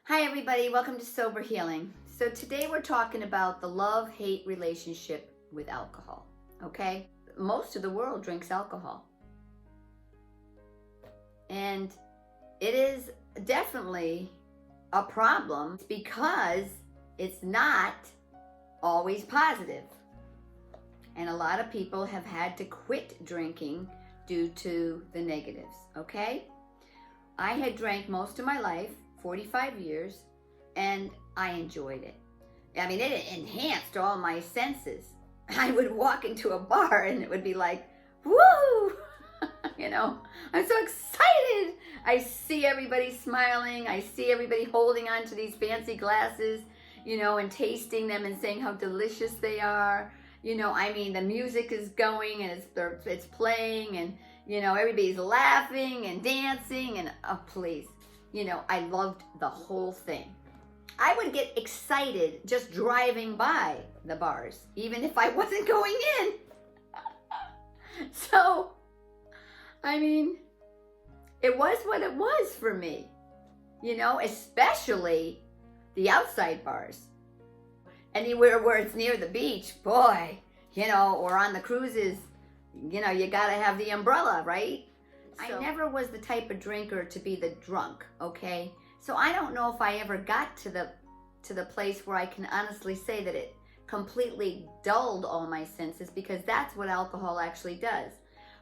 Hi everybody, welcome to Sober Healing. So today we're talking about the love-hate relationship with alcohol, okay? Most of the world drinks alcohol. And it is definitely a problem because it's not always positive. And a lot of people have had to quit drinking due to the negatives, okay? I had drank most of my life, 45 years, and I enjoyed it. I mean, it enhanced all my senses. I would walk into a bar and it would be like, woo! I'm so excited. I see everybody smiling. I see everybody holding on to these fancy glasses, and tasting them and saying how delicious they are. The music is going and it's playing and, everybody's laughing and dancing and, oh, please. I loved the whole thing. I would get excited just driving by the bars, even if I wasn't going in. So, it was what it was for me, especially the outside bars. Anywhere where it's near the beach, boy, or on the cruises, you gotta have the umbrella, right? So, I never was the type of drinker to be the drunk, okay? So I don't know if I ever got to the place where I can honestly say that it completely dulled all my senses, because that's what alcohol actually does.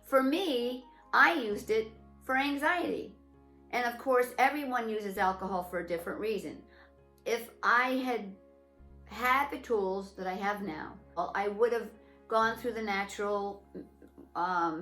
For me, I used it for anxiety. And of course, everyone uses alcohol for a different reason. If I had the tools that I have now, well, I would have gone through the natural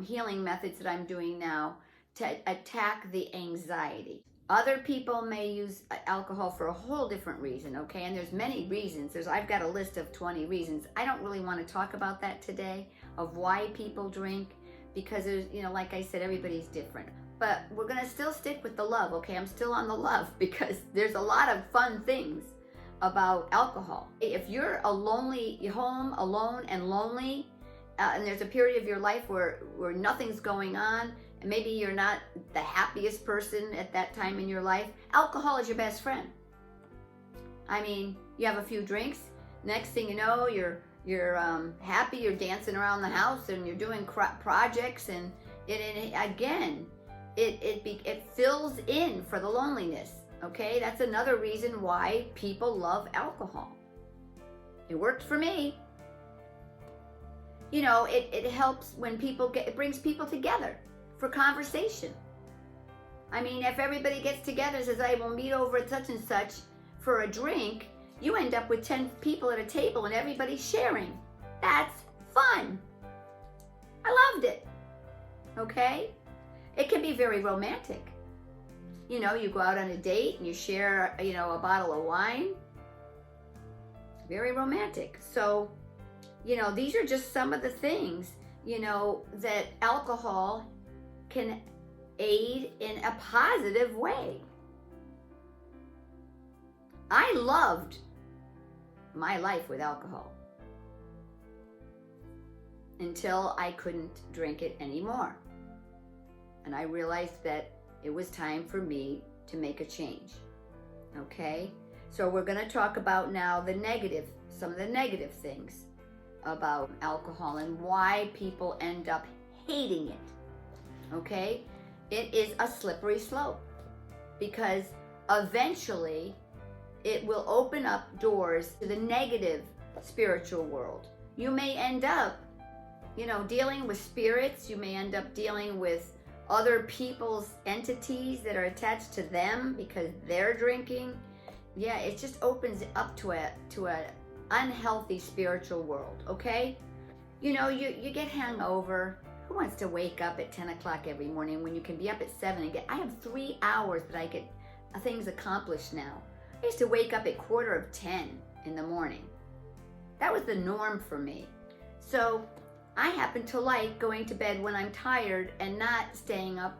healing methods that I'm doing now to attack the anxiety. Other people may use alcohol for a whole different reason, okay? And there's many reasons. I've got a list of 20 reasons. I don't really want to talk about that today, of why people drink, because there's, like I said, everybody's different. But we're going to still stick with the love, okay? I'm still on the love because there's a lot of fun things about alcohol. If you're home alone and lonely, and there's a period of your life where nothing's going on, and maybe you're not the happiest person at that time in your life, alcohol is your best friend. You have a few drinks, next thing you know, you're happy, you're dancing around the house and you're doing projects, and it fills in for the loneliness, okay? That's another reason why people love alcohol. It worked for me. It helps when it brings people together for conversation. If everybody gets together and says, I will meet over at such and such for a drink, you end up with 10 people at a table and everybody's sharing. That's fun. I loved it. Okay? It can be very romantic. You go out on a date and you share, a bottle of wine. Very romantic. So, these are just some of the things, that alcohol can aid in a positive way. I loved my life with alcohol until I couldn't drink it anymore. And I realized that it was time for me to make a change. Okay? So we're going to talk about now some of the negative things about alcohol and why people end up hating it. Okay? It is a slippery slope, because eventually it will open up doors to the negative spiritual world. You may end up, dealing with spirits. You may end up dealing with other people's entities that are attached to them because they're drinking. Yeah, it just opens it up to a unhealthy spiritual world, okay? You get hangover. Who wants to wake up at 10 o'clock every morning when you can be up at 7 and I have 3 hours that I get things accomplished now. I used to wake up at 9:45 in the morning. That was the norm for me. So I happen to like going to bed when I'm tired and not staying up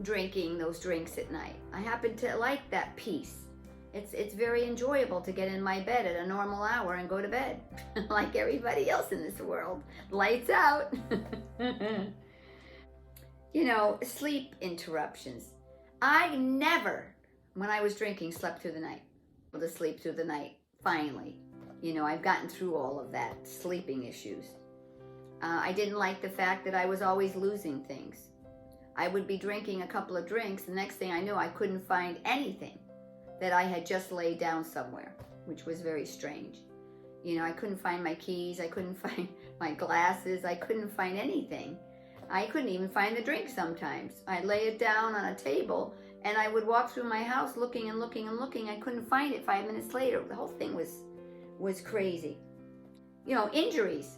drinking those drinks at night. I happen to like that peace. It's very enjoyable to get in my bed at a normal hour and go to bed like everybody else in this world. Lights out. Sleep interruptions. I never, when I was drinking, slept through the night. to sleep through the night, finally. You know, I've gotten through all of that, sleeping issues. I didn't like the fact that I was always losing things. I would be drinking a couple of drinks, the next thing I knew, I couldn't find anything that I had just laid down somewhere, which was very strange. You know, I couldn't find my keys, I couldn't find my glasses, I couldn't find anything. I couldn't even find the drink sometimes. I'd lay it down on a table, and I would walk through my house looking and looking and looking. I couldn't find it 5 minutes later. The whole thing was crazy. You know, injuries.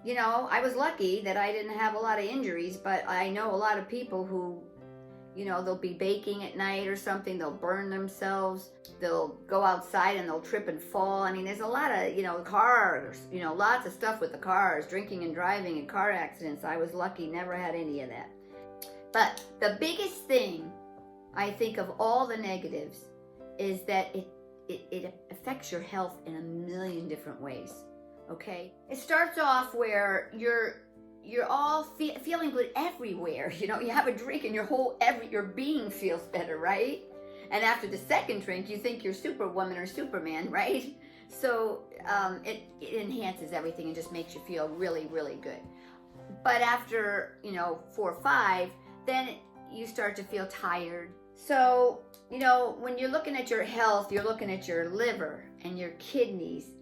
You know, I was lucky that I didn't have a lot of injuries, but I know a lot of people who, you know, they'll be baking at night or something, they'll burn themselves, they'll go outside and they'll trip and fall. I mean, there's a lot of, you know, cars, you know, lots of stuff with the cars, drinking and driving and car accidents. I was lucky, never had any of that. But the biggest thing, I think, of all the negatives is that it affects your health in a million different ways. Okay, it starts off where you're all feeling good everywhere. You know, you have a drink and your being feels better, right? And after the second drink, you think you're Superwoman or Superman, right? So it enhances everything and just makes you feel really, really good. But after, you know, 4 or 5, then you start to feel tired. So, you know, when you're looking at your health, you're looking at your liver and your kidneys,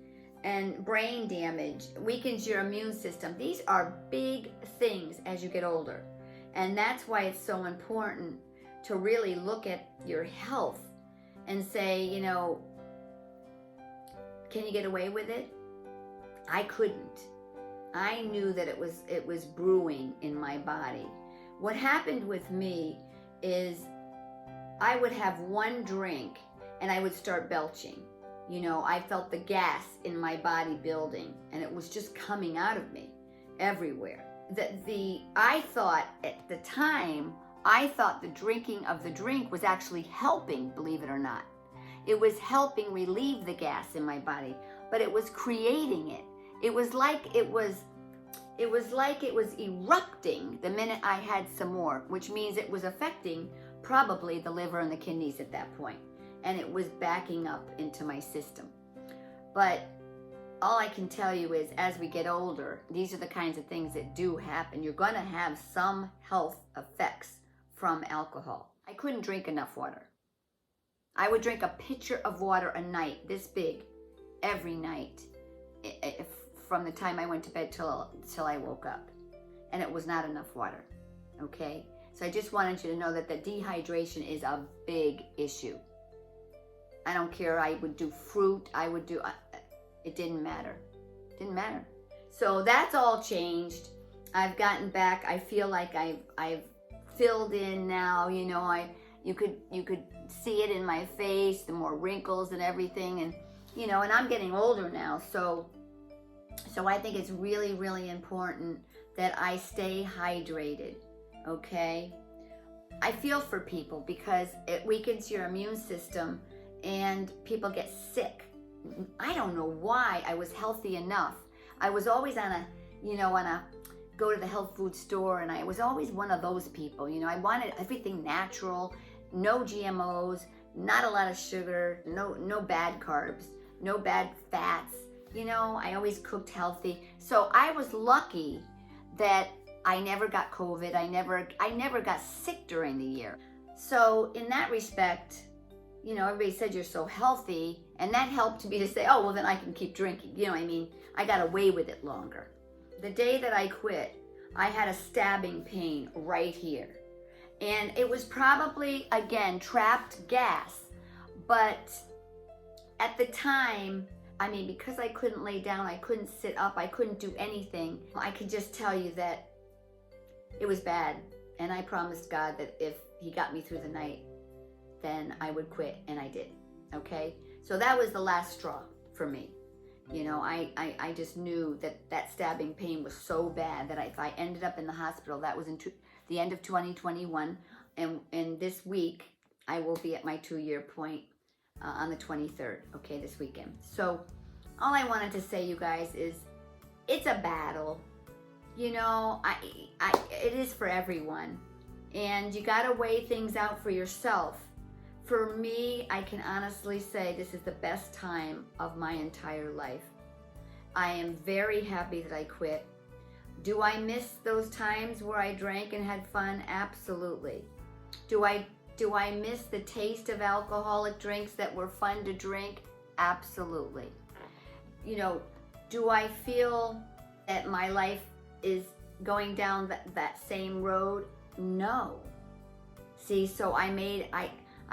and brain damage weakens your immune system. These are big things as you get older. And that's why it's so important to really look at your health and say, you know, can you get away with it? I couldn't. I knew that it was brewing in my body. What happened with me is I would have one drink and I would start belching. You know, I felt the gas in my body building, and it was just coming out of me everywhere. I thought at the time, the drinking of the drink was actually helping, believe it or not. It was helping relieve the gas in my body, but it was creating it. It was like it was erupting the minute I had some more, which means it was affecting probably the liver and the kidneys at that point. And it was backing up into my system. But all I can tell you is, as we get older, these are the kinds of things that do happen. You're going to have some health effects from alcohol. I couldn't drink enough water. I would drink a pitcher of water a night, this big, every night, from the time I went to bed till I woke up. And it was not enough water, okay? So I just wanted you to know that the dehydration is a big issue. I don't care. I would do fruit. It didn't matter. Didn't matter. So that's all changed. I've gotten back. I feel like I've filled in now. You know, you could see it in my face, the more wrinkles and everything, and you know, and I'm getting older now. So I think it's really, really important that I stay hydrated. Okay. I feel for people because it weakens your immune system. And people get sick. I don't know why I was healthy enough. I was always on a go to the health food store, and I was always one of those people. You know, I wanted everything natural, no GMOs, not a lot of sugar, no bad carbs, no bad fats. You know, I always cooked healthy. So I was lucky that I never got COVID. I never got sick during the year. So in that respect, you know, everybody said you're so healthy, and that helped me to say, oh, well, then I can keep drinking. You know what I mean? I got away with it longer. The day that I quit, I had a stabbing pain right here. And it was probably, again, trapped gas. But at the time, I mean, because I couldn't lay down, I couldn't sit up, I couldn't do anything, I could just tell you that it was bad. And I promised God that if He got me through the night, then I would quit, and I did. Okay, so that was the last straw for me. You know, I just knew that stabbing pain was so bad that if I ended up in the hospital, that was in the end of 2021, and this week I will be at my 2-year point on the 23rd. Okay, this weekend. So all I wanted to say, you guys, is it's a battle. You know, it is for everyone, and you got to weigh things out for yourself. For me, I can honestly say this is the best time of my entire life. I am very happy that I quit. Do I miss those times where I drank and had fun? Absolutely. Do I miss the taste of alcoholic drinks that were fun to drink? Absolutely. You know, do I feel that my life is going down that same road? No. See, so I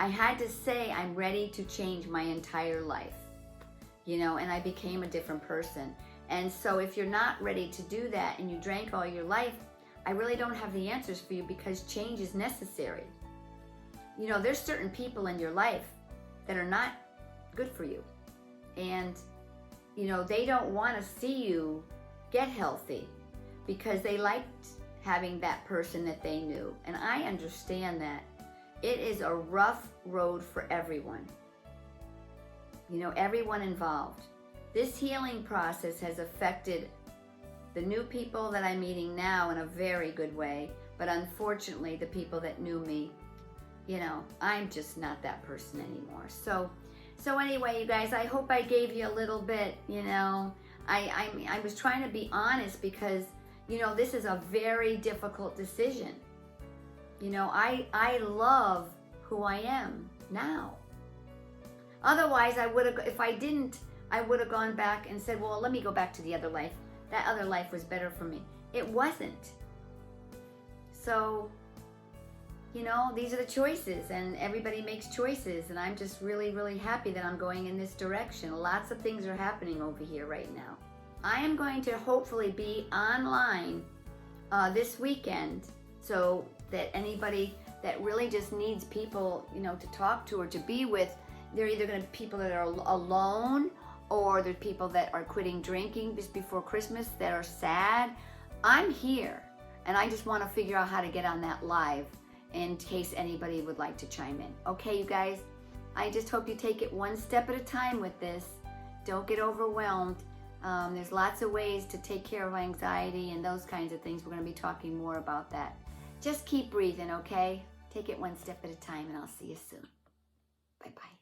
had to say I'm ready to change my entire life, you know, and I became a different person. And so if you're not ready to do that and you drank all your life, I really don't have the answers for you, because change is necessary. You know, there's certain people in your life that are not good for you. And, you know, they don't want to see you get healthy because they liked having that person that they knew. And I understand that. It is a rough road for everyone. You know, everyone involved. This healing process has affected the new people that I'm meeting now in a very good way. But unfortunately, the people that knew me, you know, I'm just not that person anymore. So anyway, you guys, I hope I gave you a little bit, you know. I was trying to be honest because, you know, this is a very difficult decision. You know, I love who I am now. Otherwise, I would have, if I didn't, I would have gone back and said, well, let me go back to the other life. That other life was better for me. It wasn't. So, you know, these are the choices, and everybody makes choices, and I'm just really, really happy that I'm going in this direction. Lots of things are happening over here right now. I am going to hopefully be online this weekend, so that anybody that really just needs people, you know, to talk to or to be with, they're either going to be people that are alone, or they're people that are quitting drinking just before Christmas that are sad. I'm here, and I just want to figure out how to get on that live in case anybody would like to chime in. Okay, you guys, I just hope you take it one step at a time with this. Don't get overwhelmed. There's lots of ways to take care of anxiety and those kinds of things. We're going to be talking more about that. Just keep breathing, okay? Take it one step at a time, and I'll see you soon. Bye-bye.